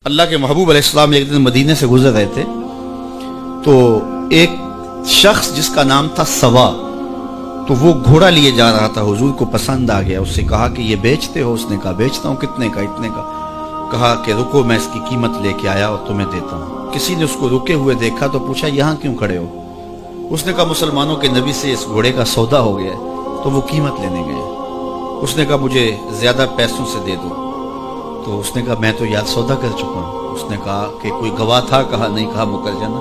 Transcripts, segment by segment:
اللہ کے محبوب علیہ السلام ایک دن مدینے سے گزر رہے تھے تو ایک شخص جس کا نام تھا سوا، تو وہ گھوڑا لیے جا رہا تھا، حضور کو پسند آ گیا، اس سے کہا کہ یہ بیچتے ہو؟ اس نے کہا بیچتا ہوں۔ کتنے کا؟ اتنے کا۔ کہا کہ رکو میں اس کی قیمت لے کے آیا اور تمہیں دیتا ہوں۔ کسی نے اس کو رکے ہوئے دیکھا تو پوچھا یہاں کیوں کھڑے ہو؟ اس نے کہا مسلمانوں کے نبی سے اس گھوڑے کا سودا ہو گیا ہے، تو وہ قیمت لینے گئے۔ اس نے کہا مجھے زیادہ پیسوں سے دے دو، تو اس نے کہا میں تو یاد سودا کر چکا ہوں۔ اس نے کہا کہ کوئی گواہ تھا؟ کہا نہیں۔ کہا مکر جانا۔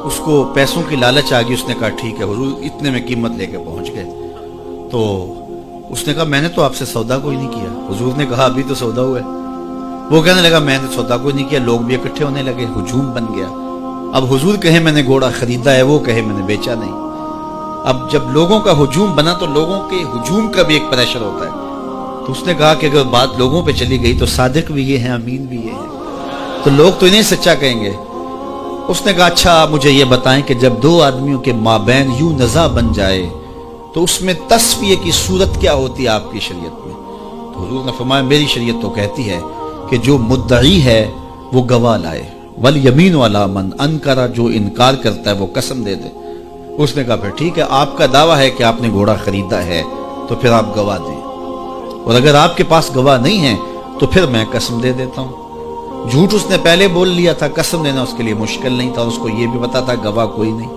اس کو پیسوں کی لالچ آ گئی، اس نے کہا ٹھیک ہے حضور، اتنے میں قیمت لے کے پہنچ گئے۔ تو اس نے کہا میں نے تو آپ سے سودا کوئی نہیں کیا۔ حضور نے کہا ابھی تو سودا ہوا ہے۔ وہ کہنے لگا میں نے سودا کوئی نہیں کیا۔ لوگ بھی اکٹھے ہونے لگے، ہجوم بن گیا۔ اب حضور کہے میں نے گھوڑا خریدا ہے، وہ کہے میں نے بیچا نہیں۔ اب جب لوگوں کا ہجوم بنا تو لوگوں کے ہجوم کا بھی ایک پریشر ہوتا ہے۔ تو اس نے کہا کہ اگر بات لوگوں پہ چلی گئی تو صادق بھی یہ ہیں، امین بھی یہ ہیں، تو لوگ تو انہیں سچا کہیں گے۔ اس نے کہا اچھا مجھے یہ بتائیں کہ جب دو آدمیوں کے مابین یوں نزاع بن جائے تو اس میں تصفیہ کی صورت کیا ہوتی ہے آپ کی شریعت میں؟ تو حضور نے فرمایا میری شریعت تو کہتی ہے کہ جو مدعی ہے وہ گواہ لائے، والیمین علی من انکر، جو انکار کرتا ہے وہ قسم دے دے۔ اس نے کہا پھر ٹھیک ہے، آپ کا دعویٰ ہے کہ آپ نے گھوڑا خریدا ہے تو پھر آپ گواہ دیں، اور اگر آپ کے پاس گواہ نہیں ہے تو پھر میں قسم دے دیتا ہوں۔ جھوٹ اس نے پہلے بول لیا تھا، قسم دینا اس کے لیے مشکل نہیں تھا، اس کو یہ بھی پتا تھا گواہ کوئی نہیں۔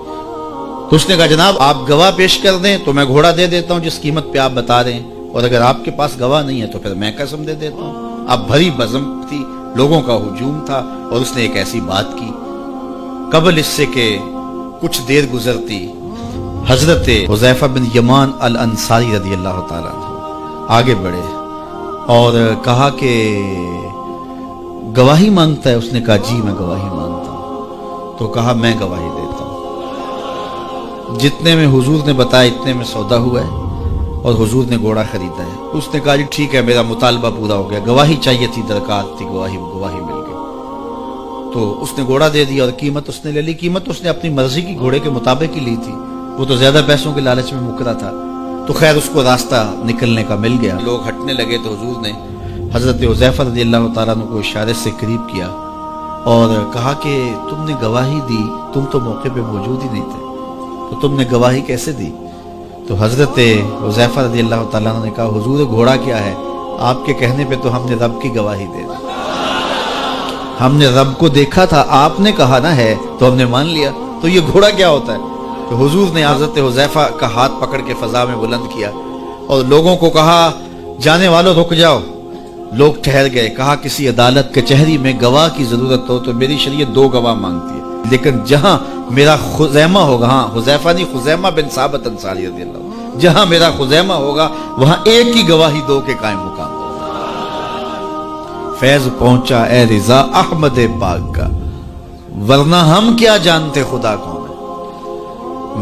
تو اس نے کہا جناب آپ گواہ پیش کر دیں تو میں گھوڑا دے دیتا ہوں جس قیمت پہ آپ بتا رہے ہیں، اور اگر آپ کے پاس گواہ نہیں ہے تو پھر میں قسم دے دیتا ہوں۔ اب بھری بزم تھی، لوگوں کا ہجوم تھا، اور اس نے ایک ایسی بات کی۔ قبل اس سے کہ کچھ دیر گزرتی، حضرت حذیفہ بن یمان الانصاری رضی اللہ تعالیٰ عنہ آگے بڑھے اور کہا کہ گواہی مانگتا ہے؟ اس نے کہا جی میں گواہی مانگتا ہوں۔ تو کہا میں گواہی دیتا ہوں، جتنے میں حضور نے بتایا اتنے میں سودا ہوا ہے اور حضور نے گھوڑا خریدا ہے۔ اس نے کہا جی ٹھیک ہے میرا مطالبہ پورا ہو گیا، گواہی چاہیے تھی، درکار تھی، گواہی مل گئی۔ تو اس نے گھوڑا دے دیا اور قیمت اس نے لے لی۔ قیمت اس نے اپنی مرضی کی گھوڑے کے مطابق ہی لی تھی، وہ تو زیادہ پیسوں کے لالچ میں مکرا تھا۔ تو خیر اس کو راستہ نکلنے کا مل گیا، لوگ ہٹنے لگے تو حضور نے حضرت حذیفہ رضی اللہ تعالیٰ عنہ کو اشارے سے قریب کیا اور کہا کہ تم نے گواہی دی، تم تو موقع پہ موجود ہی نہیں تھے، تو تم نے گواہی کیسے دی؟ تو حضرت حذیفہ رضی اللہ تعالیٰ عنہ نے کہا حضور گھوڑا کیا ہے، آپ کے کہنے پہ تو ہم نے رب کی گواہی دے دی، ہم نے رب کو دیکھا تھا، آپ نے کہا نہ ہے تو ہم نے مان لیا، تو یہ گھوڑا کیا ہوتا ہے؟ تو حضور نے حضرت حذیفہ کا ہاتھ پکڑ کے فضا میں بلند کیا اور لوگوں کو کہا جانے والوں رک جاؤ۔ لوگ ٹھہر گئے۔ کہا کسی عدالت کچہری میں گواہ کی ضرورت ہو تو میری شریعت دو گواہ مانگتی ہے، لیکن جہاں میرا خزیمہ ہوگا، ہاں حذیفہ نہیں، خزیمہ بن ثابت انصاری رضی اللہ عنہ، جہاں میرا خزیمہ ہوگا وہاں ایک کی گواہی دو کے قائم مقام ہوگا۔ فیض پہنچا اے رضا احمد پاک کا، ورنہ ہم کیا جانتے خدا کون ہے۔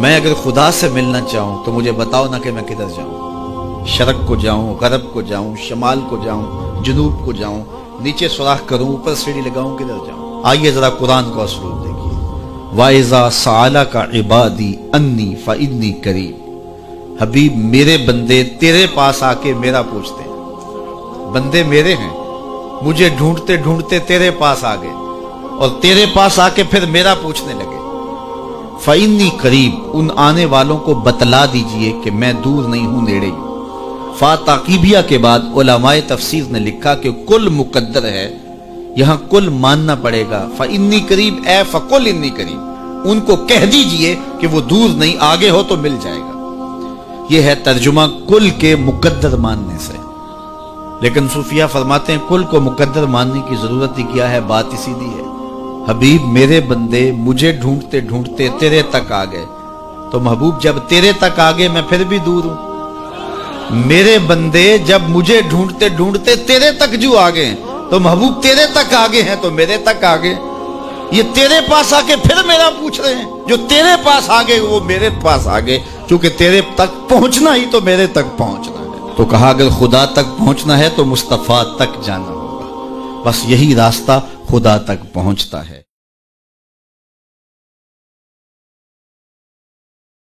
میں اگر خدا سے ملنا چاہوں تو مجھے بتاؤ نہ کہ میں کدھر جاؤں، شرق کو جاؤں، غرب کو جاؤں، شمال کو جاؤں، جنوب کو جاؤں، نیچے سوراخ کروں، اوپر سیڑھی لگاؤں، کدھر جاؤں؟ آئیے ذرا قرآن کو اسلوب دیکھیے۔ وَإِذَا سَأَلَكَ عِبَادِي أَنِّي فَإِنِّي قَرِيبٌ۔ حبیب میرے بندے تیرے پاس آ کے میرا پوچھتے ہیں، بندے میرے ہیں، مجھے ڈھونڈتے ڈھونڈتے تیرے پاس آ گئے اور تیرے پاس آ کے پھر میرا پوچھنے لگے۔ فَإِنِّي قریب، ان آنے والوں کو بتلا دیجئے کہ میں دور نہیں ہوں، نیڑے ہوں۔ فا تعقیبیہ کے بعد علماء تفسیر نے لکھا کہ کل مقدر ہے، یہاں کل ماننا پڑے گا۔ فَإِنِّي قریب اے فَقُلْ إِنِّي قریب، ان کو کہہ دیجئے کہ وہ دور نہیں، آگے ہو تو مل جائے گا۔ یہ ہے ترجمہ کل کے مقدر ماننے سے۔ لیکن صوفیہ فرماتے ہیں کل کو مقدر ماننے کی ضرورت ہی کیا ہے، بات ہی سیدھی ہے۔ حبیب میرے بندے مجھے ڈھونڈتے ڈھونڈتے تیرے تک آ گئے، تو محبوب جب تیرے تک آ گئے میں پھر بھی دور ہوں۔ میرے بندے جب مجھے ڈھونڈتے ڈھونڈتے تیرے تک جو آ گئے تو محبوب تیرے تک آگے ہیں تو میرے تک آگے۔ یہ تیرے پاس آ کے پھر میرا پوچھ رہے ہیں، جو تیرے پاس آگے وہ میرے پاس آگے، کیونکہ تیرے تک پہنچنا ہی تو میرے تک پہنچنا ہے۔ تو کہا اگر خدا تک پہنچنا ہے تو مصطفیٰ تک جانا ہوگا، بس یہی راستہ خدا تک پہنچتا ہے۔